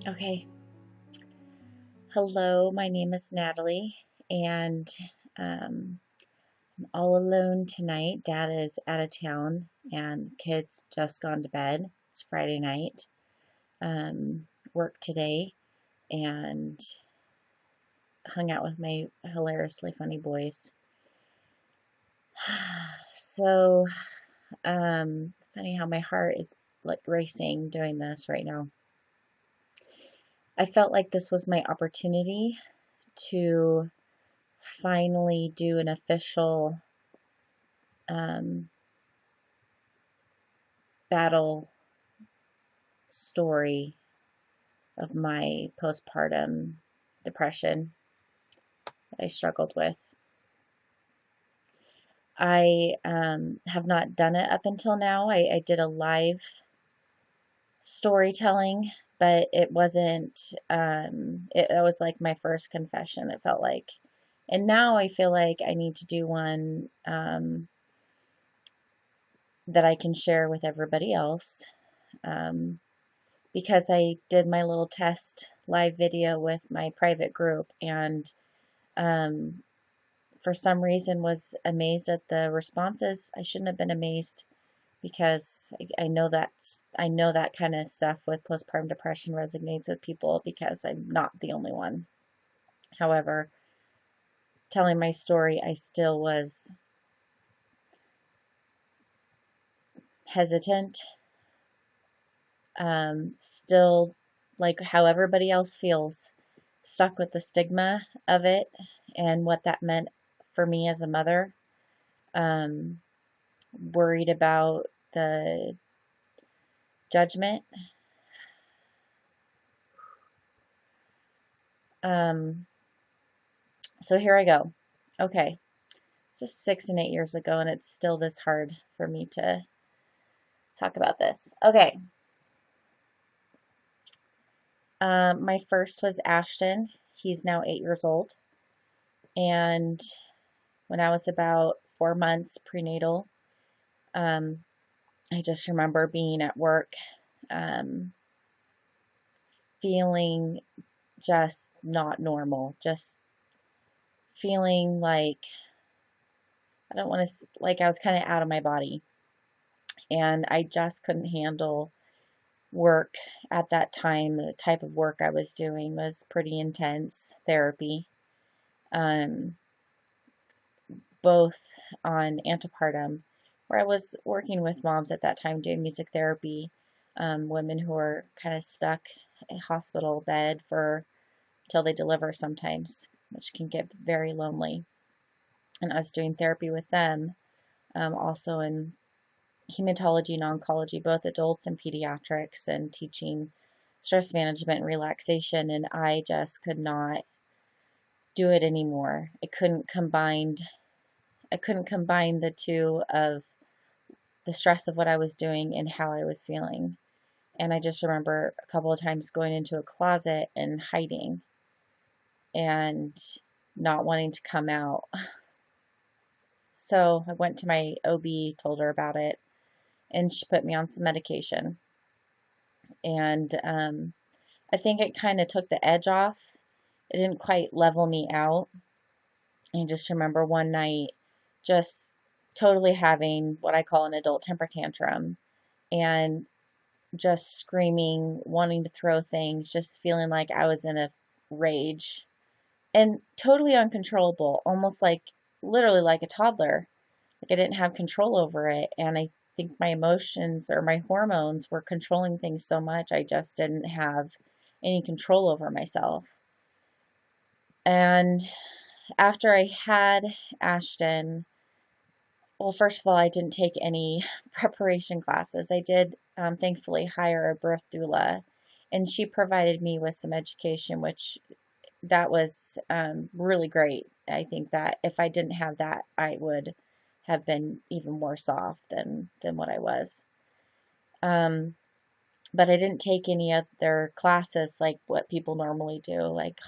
Okay. Hello, my name is Natalie, and I'm all alone tonight. Dad is out of town, and kids just gone to bed. It's Friday night. Worked today and hung out with my hilariously funny boys. So, funny how my heart is like racing doing this right now. I felt like this was my opportunity to finally do an official um, battle story of my postpartum depression that I struggled with. I have not done it up until now. I did a live storytelling, but it wasn't, it was like my first confession, it felt like. And now I feel like I need to do one that I can share with everybody else. Because I did my little test live video with my private group and um, for some reason was amazed at the responses. I shouldn't have been amazed because I know that kind of stuff with postpartum depression resonates with people because I'm not the only one. However, telling my story, I still was hesitant, still like how everybody else feels, stuck with the stigma of it and what that meant for me as a mother. Um, Worried about the judgment. Um, so here I go. Okay, this is 6 and 8 years ago, and it's still this hard for me to talk about this. Okay, my first was Ashton. He's now 8 years old, and when I was about 4 months prenatal, um, I just remember being at work, um, feeling just not normal, just feeling like I don't want to, like I was kind of out of my body. And I just couldn't handle work at that time. The type of work I was doing was pretty intense therapy, um, both on antepartum, where I was working with moms at that time doing music therapy, women who are kind of stuck in a hospital bed for until they deliver sometimes, which can get very lonely. And us doing therapy with them, also in hematology and oncology, both adults and pediatrics, and teaching stress management and relaxation. And I just could not do it anymore. I couldn't combine the two of the stress of what I was doing and how I was feeling. And I just remember a couple of times going into a closet and hiding and not wanting to come out. So I went to my OB, told her about it, and she put me on some medication. And I think it kind of took the edge off. It didn't quite level me out. I just remember one night just totally having what I call an adult temper tantrum and just screaming, wanting to throw things, just feeling like I was in a rage and totally uncontrollable, almost like literally like a toddler. Like I didn't have control over it. And I think my emotions or my hormones were controlling things so much, I just didn't have any control over myself. And after I had Ashton, well, first of all, I didn't take any preparation classes. I did, thankfully, hire a birth doula, and she provided me with some education, which that was really great. I think that if I didn't have that, I would have been even worse off than what I was. Um, but I didn't take any other classes like what people normally do, like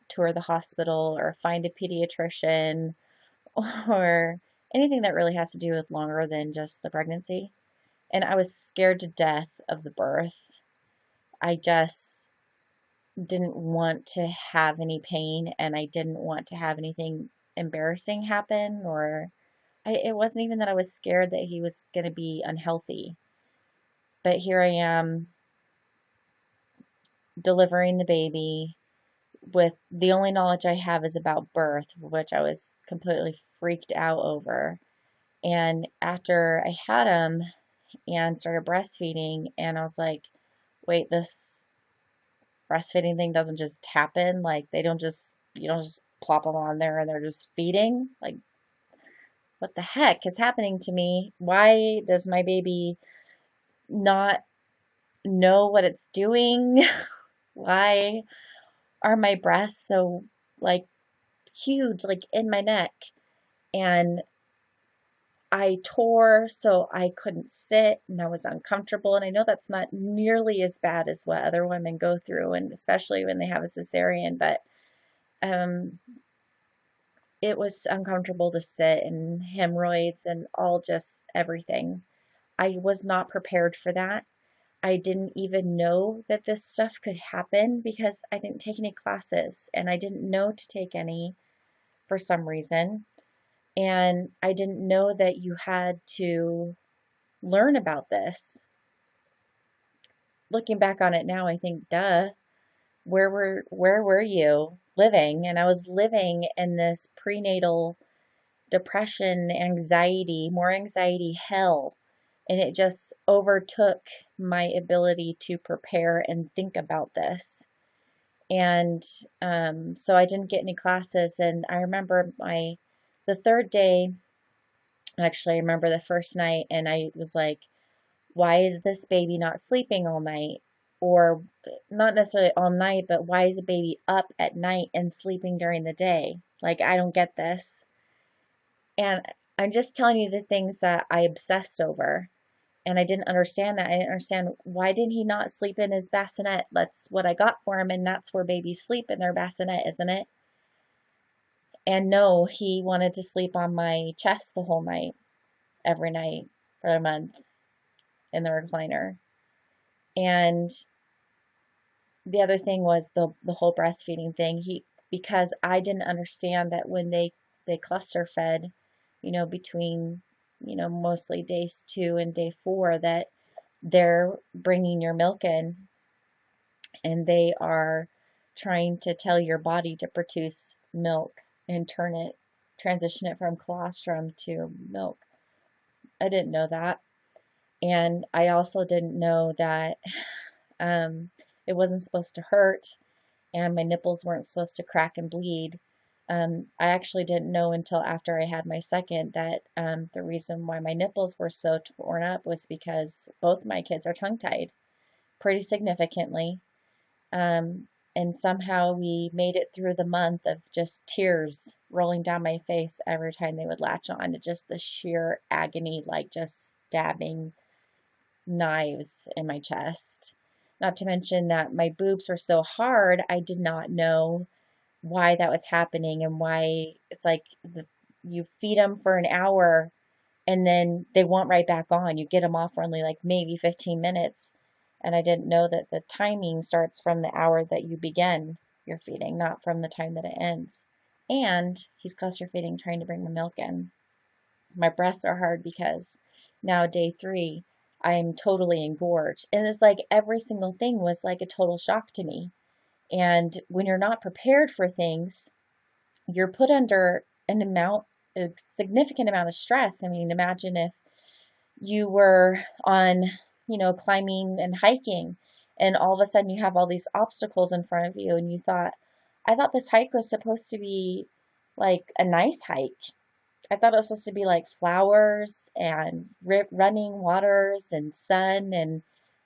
tour the hospital or find a pediatrician or anything that really has to do with longer than just the pregnancy. And I was scared to death of the birth. I just didn't want to have any pain, and I didn't want to have anything embarrassing happen, or it wasn't even that I was scared that he was going to be unhealthy. But here I am delivering the baby with the only knowledge I have is about birth, which I was completely freaked out over. And after I had him and started breastfeeding, and I was like, wait, this breastfeeding thing doesn't just happen. Like, you don't just plop them on there and they're just feeding. Like, what the heck is happening to me? Why does my baby not know what it's doing? Why are my breasts so, like, huge, like in my neck? And I tore so I couldn't sit and I was uncomfortable. And I know that's not nearly as bad as what other women go through, and especially when they have a cesarean, but um, it was uncomfortable to sit, and hemorrhoids and all, just everything. I was not prepared for that. I didn't even know that this stuff could happen because I didn't take any classes, and I didn't know to take any for some reason. And I didn't know that you had to learn about this. Looking back on it now, I think, duh, where were you living? And I was living in this prenatal depression, anxiety, more anxiety hell. And it just overtook my ability to prepare and think about this. And so I didn't get any classes. And I remember the third day, actually, I remember the first night, and I was like, why is this baby not sleeping all night? Or not necessarily all night, but why is the baby up at night and sleeping during the day? Like, I don't get this. And I'm just telling you the things that I obsessed over. And I didn't understand that. I didn't understand, why did he not sleep in his bassinet? That's what I got for him, and that's where babies sleep, in their bassinet, isn't it? And no, he wanted to sleep on my chest the whole night, every night for a month in the recliner. And the other thing was the whole breastfeeding thing. Because I didn't understand that when they cluster fed, between, mostly days 2 and day 4, that they're bringing your milk in, and they are trying to tell your body to produce milk and transition it from colostrum to milk. I didn't know that. And I also didn't know that it wasn't supposed to hurt, and my nipples weren't supposed to crack and bleed. I actually didn't know until after I had my second that the reason why my nipples were so torn up was because both my kids are tongue-tied pretty significantly. And somehow we made it through the month of just tears rolling down my face every time they would latch on, to just the sheer agony, like just stabbing knives in my chest. Not to mention that my boobs were so hard, I did not know why that was happening, and why it's like you feed them for an hour and then they won't right back on. You get them off for only like maybe 15 minutes. And I didn't know that the timing starts from the hour that you begin your feeding, not from the time that it ends. And he's cluster feeding, trying to bring the milk in. My breasts are hard because now day 3, I'm totally engorged. And it's like every single thing was like a total shock to me. And when you're not prepared for things, you're put under a significant amount of stress. I mean, imagine if you were on, climbing and hiking, and all of a sudden you have all these obstacles in front of you, and I thought this hike was supposed to be like a nice hike. I thought it was supposed to be like flowers and running waters and sun, and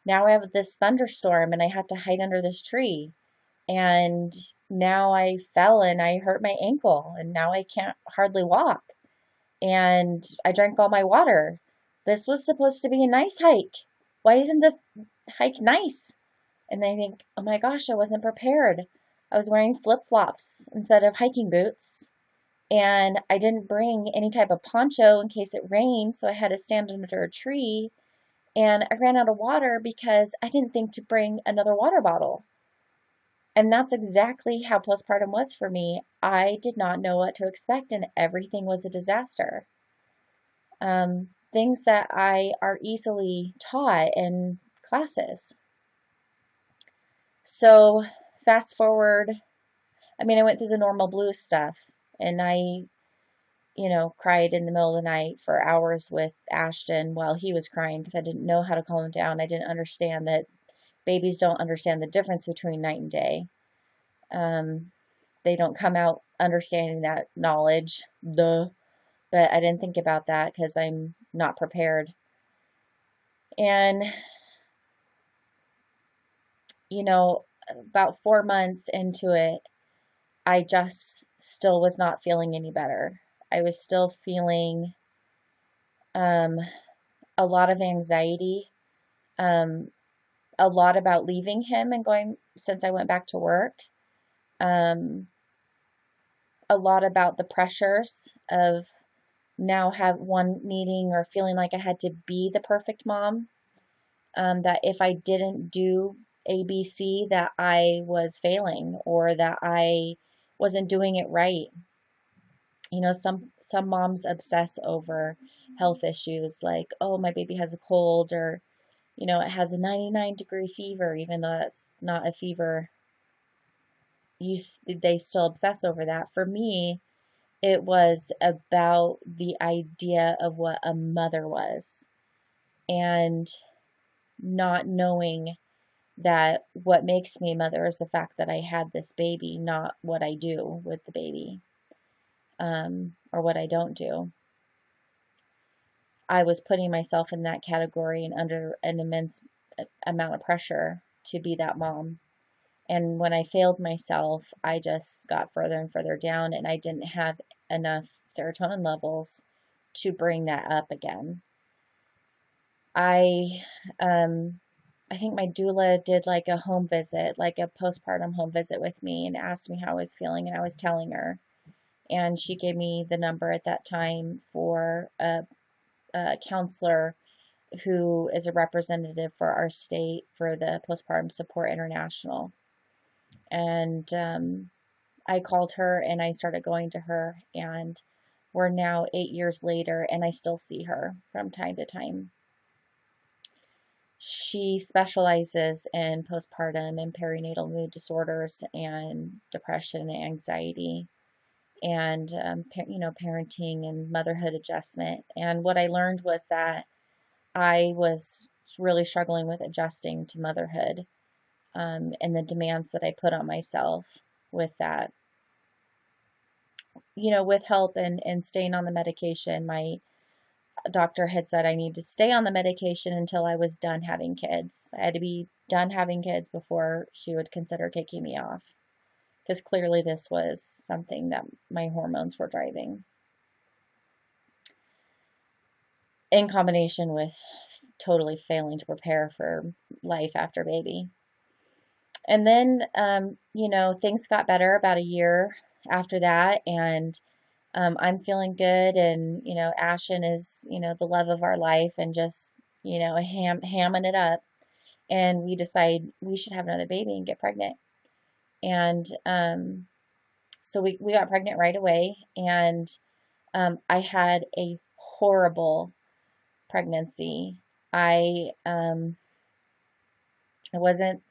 now I have this thunderstorm and I had to hide under this tree. And now I fell and I hurt my ankle, and now I can't hardly walk. And I drank all my water. This was supposed to be a nice hike. Why isn't this hike nice? And I think, oh my gosh, I wasn't prepared. I was wearing flip-flops instead of hiking boots. And I didn't bring any type of poncho in case it rained, so I had to stand under a tree. And I ran out of water because I didn't think to bring another water bottle. And that's exactly how postpartum was for me. I did not know what to expect, and everything was a disaster. Things that I are easily taught in classes. So, fast forward, I mean, I went through the normal blues stuff, and cried in the middle of the night for hours with Ashton while he was crying because I didn't know how to calm him down. I didn't understand that babies don't understand the difference between night and day. Um, they don't come out understanding that knowledge, duh. But I didn't think about that because I'm not prepared. And, about 4 months into it, I just still was not feeling any better. I was still feeling um, a lot of anxiety, um, a lot about leaving him and going since I went back to work, um, a lot about the pressures of now have one needing or feeling like I had to be the perfect mom, that if I didn't do ABC, that I was failing or that I wasn't doing it right. Some moms obsess over health issues like, oh, my baby has a cold, or it has a 99-degree fever, even though that's not a fever. They still obsess over that. For me, it was about the idea of what a mother was, and not knowing that what makes me a mother is the fact that I had this baby, not what I do with the baby, or what I don't do. I was putting myself in that category and under an immense amount of pressure to be that mom. And when I failed myself, I just got further and further down, and I didn't have enough serotonin levels to bring that up again. I I think my doula did like a home visit, like a postpartum home visit with me, and asked me how I was feeling, and I was telling her. And she gave me the number at that time for a counselor who is a representative for our state for the Postpartum Support International. And I called her and I started going to her, and we're now 8 years later, and I still see her from time to time. She specializes in postpartum and perinatal mood disorders and depression and anxiety, and parenting and motherhood adjustment. And what I learned was that I was really struggling with adjusting to motherhood, and the demands that I put on myself with that. With help and staying on the medication, my doctor had said I need to stay on the medication until I was done having kids. I had to be done having kids before she would consider taking me off, because clearly this was something that my hormones were driving, in combination with totally failing to prepare for life after baby. And then, things got better about a year after that, and I'm feeling good, and Ashton is the love of our life, and just hamming it up, and we decide we should have another baby and get pregnant, and so we got pregnant right away, and I had a horrible pregnancy. I it wasn't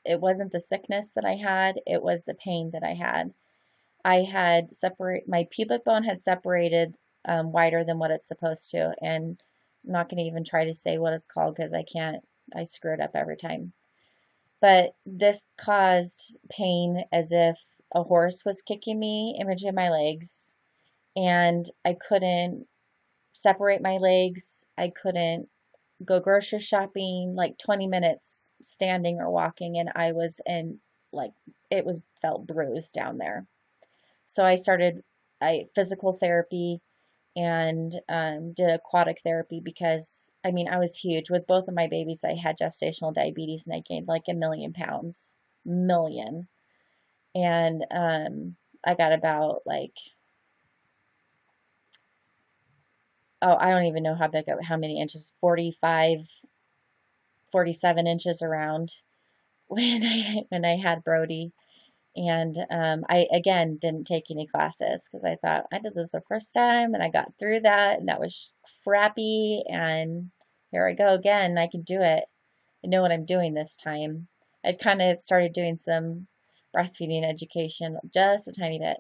the sickness that I had, it was the pain that I had. I had my pubic bone had separated wider than what it's supposed to, and I'm not going to even try to say what it's called because I can't. I screw it up every time. But this caused pain as if a horse was kicking me in between my legs, and I couldn't separate my legs. I couldn't go grocery shopping, like 20 minutes standing or walking, and I was in, like, felt bruised down there. So I started physical therapy, and did aquatic therapy because, I mean, I was huge. With both of my babies, I had gestational diabetes, and I gained like 1,000,000 pounds. Million. And I got about, like, oh, I don't even know how many inches, 45, 47 inches around when I had Brody. And I, again, didn't take any classes because I thought I did this the first time and I got through that and that was crappy. And here I go again. I can do it. I know what I'm doing this time. I kind of started doing some breastfeeding education just a tiny bit.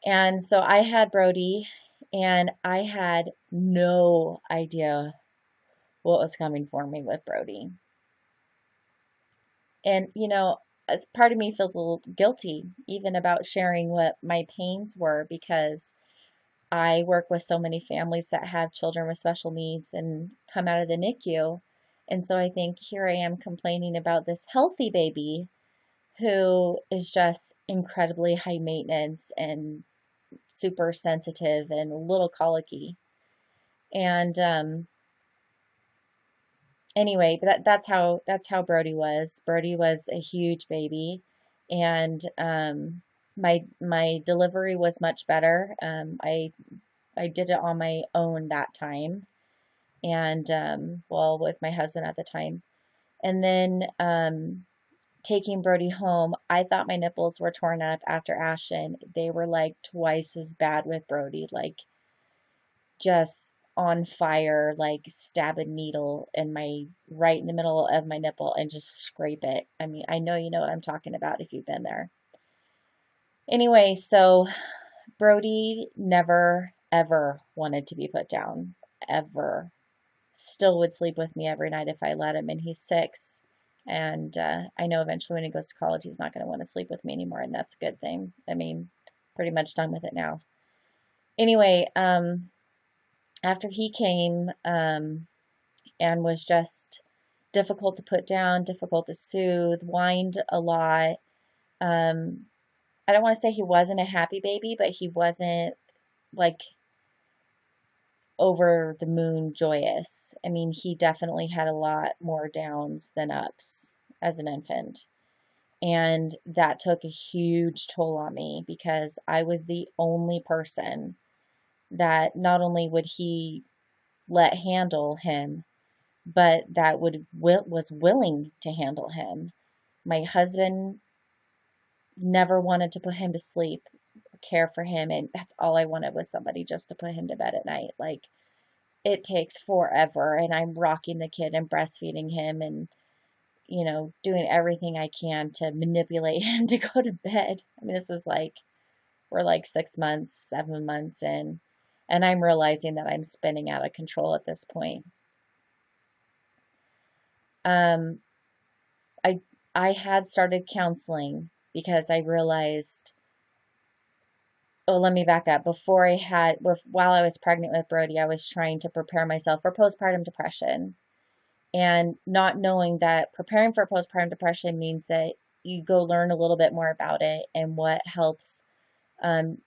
And so I had Brody, and I had no idea what was coming for me with Brody. And, as part of me feels a little guilty even about sharing what my pains were because I work with so many families that have children with special needs and come out of the NICU. And so I think here I am complaining about this healthy baby who is just incredibly high maintenance and super sensitive and a little colicky. And anyway, but that's how Brody was. Brody was a huge baby, and my delivery was much better. I did it on my own that time, and well, with my husband at the time, and then taking Brody home, I thought my nipples were torn up after Ashton. They were like twice as bad with Brody, like just on fire, like stab a needle in my right in the middle of my nipple and just scrape it. I mean, I know you know what I'm talking about if you've been there. Anyway, so Brody never ever wanted to be put down, ever. Still would sleep with me every night if I let him, and he's 6. And I know eventually when he goes to college, he's not going to want to sleep with me anymore, and that's a good thing. I mean, pretty much done with it now. Anyway, after he came and was just difficult to put down, difficult to soothe, whined a lot. I don't want to say he wasn't a happy baby, but he wasn't like over the moon joyous. I mean, he definitely had a lot more downs than ups as an infant. And that took a huge toll on me because I was the only person that not only would he let handle him, but that was willing to handle him. My husband never wanted to put him to sleep, care for him, and that's all I wanted was somebody just to put him to bed at night. Like it takes forever, and I'm rocking the kid and breastfeeding him and doing everything I can to manipulate him to go to bed. I mean, this is like we're like 6 months, 7 months in, and I'm realizing that I'm spinning out of control at this point. Um, I I had started counseling because I realized, oh, let me back up. While I was pregnant with Brody, I was trying to prepare myself for postpartum depression. And not knowing that preparing for postpartum depression means that you go learn a little bit more about it and what helps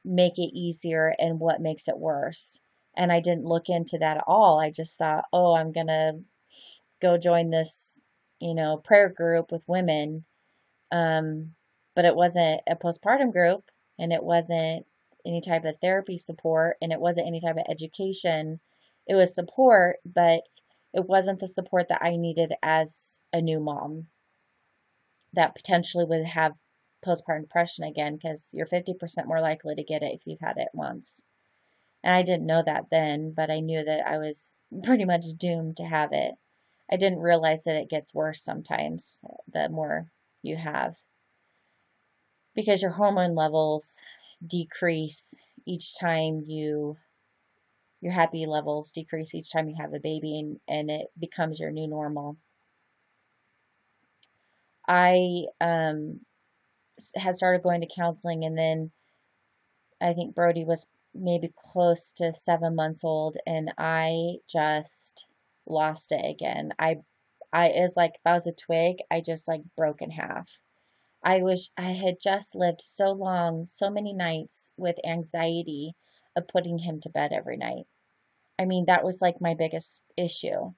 make it easier and what makes it worse. And I didn't look into that at all. I just thought, oh, I'm going to go join this, prayer group with women. But it wasn't a postpartum group, and it wasn't any type of therapy support, and it wasn't any type of education. It was support, but it wasn't the support that I needed as a new mom that potentially would have postpartum depression again because you're 50% more likely to get it if you've had it once. And I didn't know that then, but I knew that I was pretty much doomed to have it. I didn't realize that it gets worse sometimes the more you have because your hormone levels decrease each time your happy levels decrease each time you have a baby, and it becomes your new normal. I had started going to counseling, and then I think Brody was maybe close to 7 months old, and I just lost it again. It's like if I was a twig, I just like broke in half. I had just lived so long, so many nights with anxiety of putting him to bed every night. I mean, that was like my biggest issue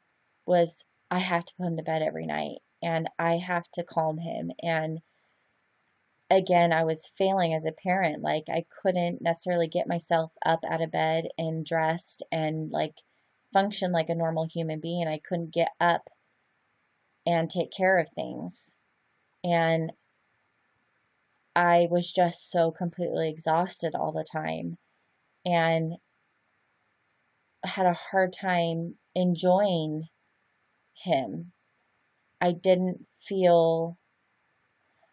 was I have to put him to bed every night and I have to calm him. And again, I was failing as a parent. Like I couldn't necessarily get myself up out of bed and dressed and like function like a normal human being. I couldn't get up and take care of things. And I was just so completely exhausted all the time and had a hard time enjoying him. I didn't feel,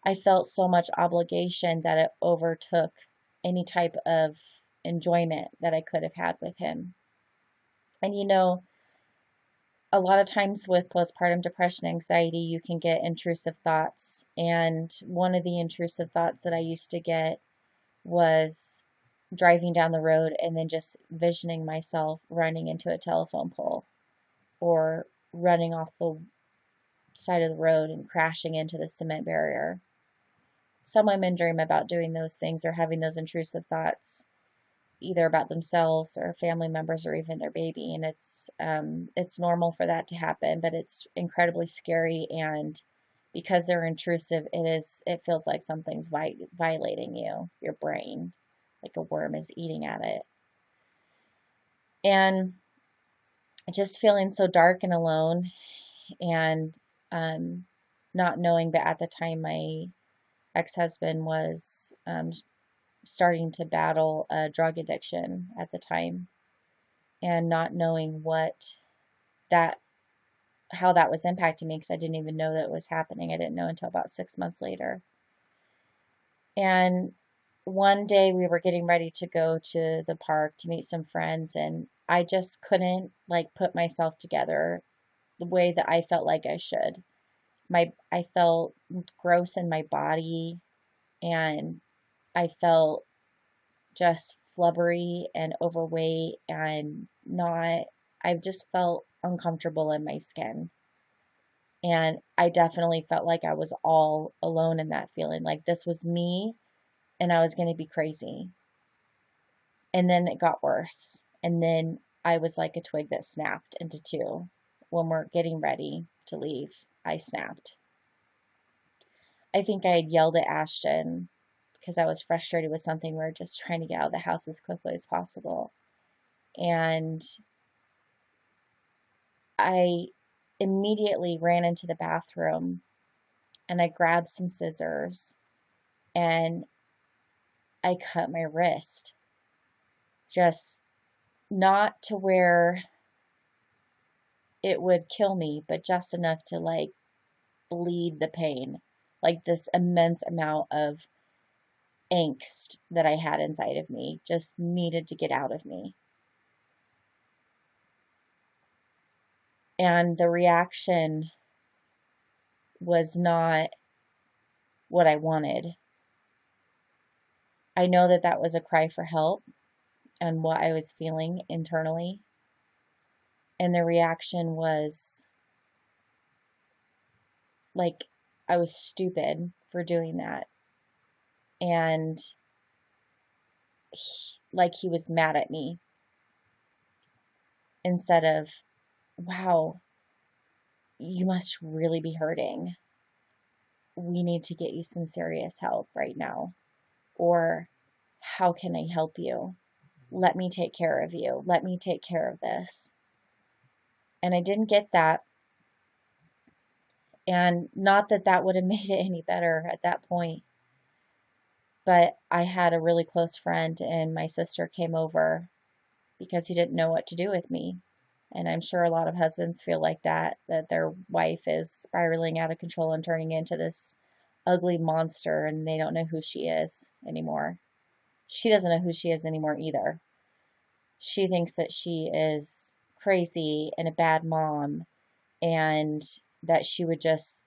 I felt so much obligation that it overtook any type of enjoyment that I could have had with him. And a lot of times with postpartum depression, anxiety, you can get intrusive thoughts. And one of the intrusive thoughts that I used to get was driving down the road and then just visioning myself running into a telephone pole or running off the side of the road and crashing into the cement barrier. Some women dream about doing those things or having those intrusive thoughts, either about themselves or family members or even their baby, and it's normal for that to happen, but it's incredibly scary, and because they're intrusive, it feels like something's violating your brain, like a worm is eating at it. And just feeling so dark and alone, and not knowing, but at the time my ex-husband was starting to battle a drug addiction at the time, and not knowing that how that was impacting me, because I didn't even know that it was happening. I didn't know until about 6 months later. And one day we were getting ready to go to the park to meet some friends, and I just couldn't put myself together the way that I felt like I should. I felt gross in my body, and I felt just flubbery and overweight, and I just felt uncomfortable in my skin. And I definitely felt like I was all alone in that feeling, like this was me and I was going to be crazy. And then it got worse. And then I was like a twig that snapped into two. When we're getting ready to leave, I snapped. I think I had yelled at Ashton because I was frustrated with something. We were just trying to get out of the house as quickly as possible. And I immediately ran into the bathroom and I grabbed some scissors and I cut my wrist. Just not to where it would kill me, but just enough to bleed the pain. Like this immense amount of angst that I had inside of me just needed to get out of me. And the reaction was not what I wanted. I know that that was a cry for help and what I was feeling internally. And the reaction was like I was stupid for doing that. And he was mad at me instead of, wow, you must really be hurting. We need to get you some serious help right now. Or, how can I help you? Let me take care of you. Let me take care of this. And I didn't get that. And not that that would have made it any better at that point. But I had a really close friend, and my sister came over because he didn't know what to do with me. And I'm sure a lot of husbands feel like that their wife is spiraling out of control and turning into this ugly monster, and they don't know who she is anymore. She doesn't know who she is anymore either. She thinks that she is crazy and a bad mom, and that she would just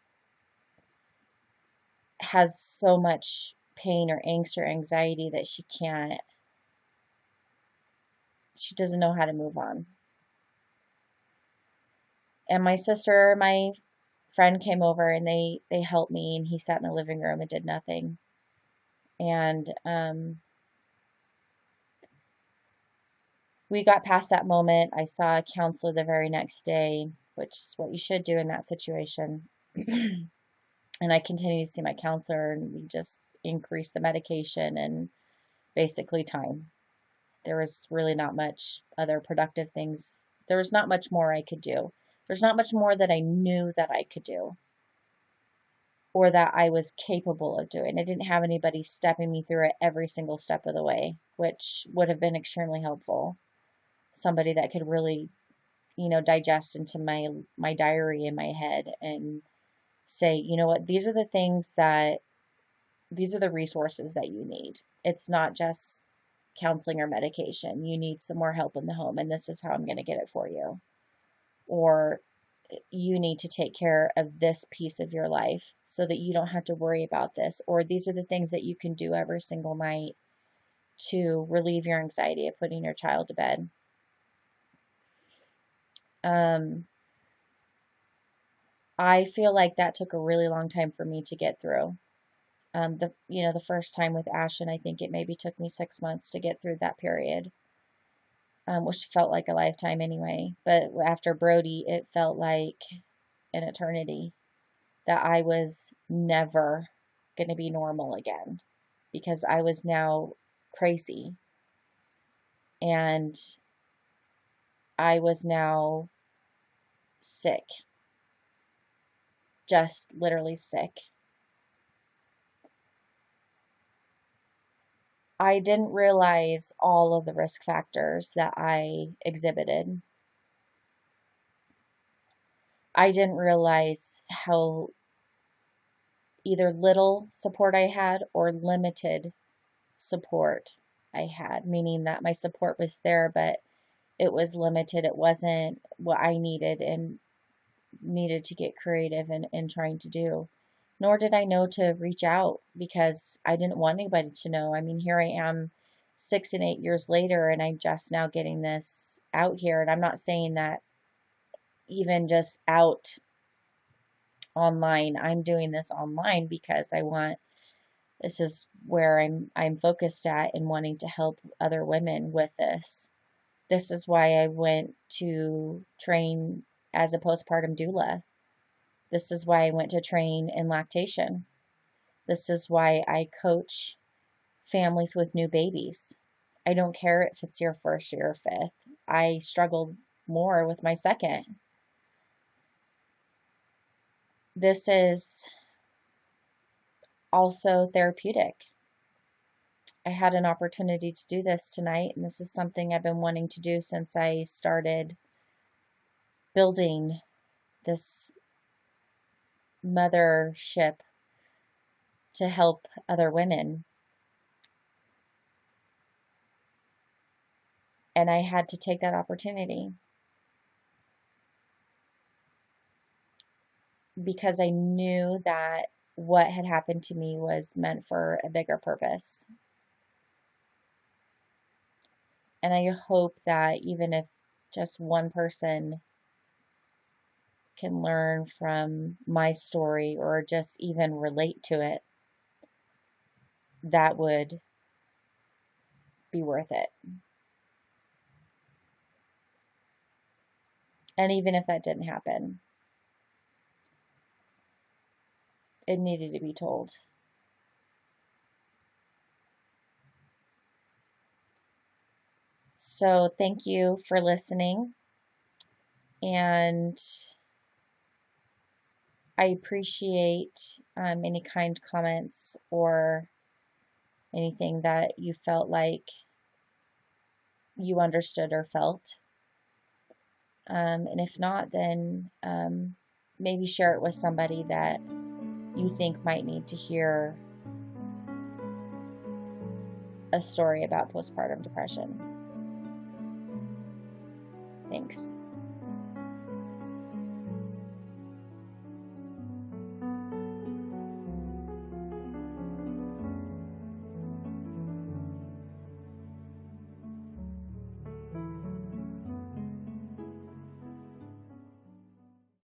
has so much pain or angst or anxiety that she doesn't know how to move on. And my friend came over, and they helped me, and he sat in the living room and did nothing. And we got past that moment. I saw a counselor the very next day, which is what you should do in that situation. And I continued to see my counselor, and we just increased the medication and basically time. There was really not much other productive things. There was not much more I could do. There's not much more that I knew that I could do. or that I was capable of doing. I didn't have anybody stepping me through it every single step of the way, which would have been extremely helpful. Somebody that could really, digest into my diary in my head and say, you know what, these are the resources that you need. It's not just counseling or medication. You need some more help in the home, and this is how I'm going to get it for you. Or you need to take care of this piece of your life so that you don't have to worry about this. Or these are the things that you can do every single night to relieve your anxiety of putting your child to bed. I feel like that took a really long time for me to get through. The first time with Ashton, I think it maybe took me 6 months to get through that period, which felt like a lifetime anyway. But after Brody, it felt like an eternity, that I was never going to be normal again because I was now crazy and I was now sick, just literally sick. I didn't realize all of the risk factors that I exhibited. I didn't realize how either little support I had or limited support I had, meaning that my support was there, but it was limited. It wasn't what I needed and needed to get creative in trying to do. Nor did I know to reach out because I didn't want anybody to know. I mean, here I am 6 and 8 years later, and I'm just now getting this out here. And I'm not saying that even just out online. I'm doing this online because this is where I'm focused at and wanting to help other women with this. This is why I went to train as a postpartum doula. This is why I went to train in lactation. This is why I coach families with new babies. I don't care if it's your first year or fifth. I struggled more with my second. This is also therapeutic. I had an opportunity to do this tonight, and this is something I've been wanting to do since I started building this mothership to help other women. And I had to take that opportunity because I knew that what had happened to me was meant for a bigger purpose. And I hope that even if just one person can learn from my story or just even relate to it, that would be worth it. And even if that didn't happen, it needed to be told. So thank you for listening, and I appreciate any kind comments or anything that you felt like you understood or felt. And if not, then maybe share it with somebody that you think might need to hear a story about postpartum depression. Thanks.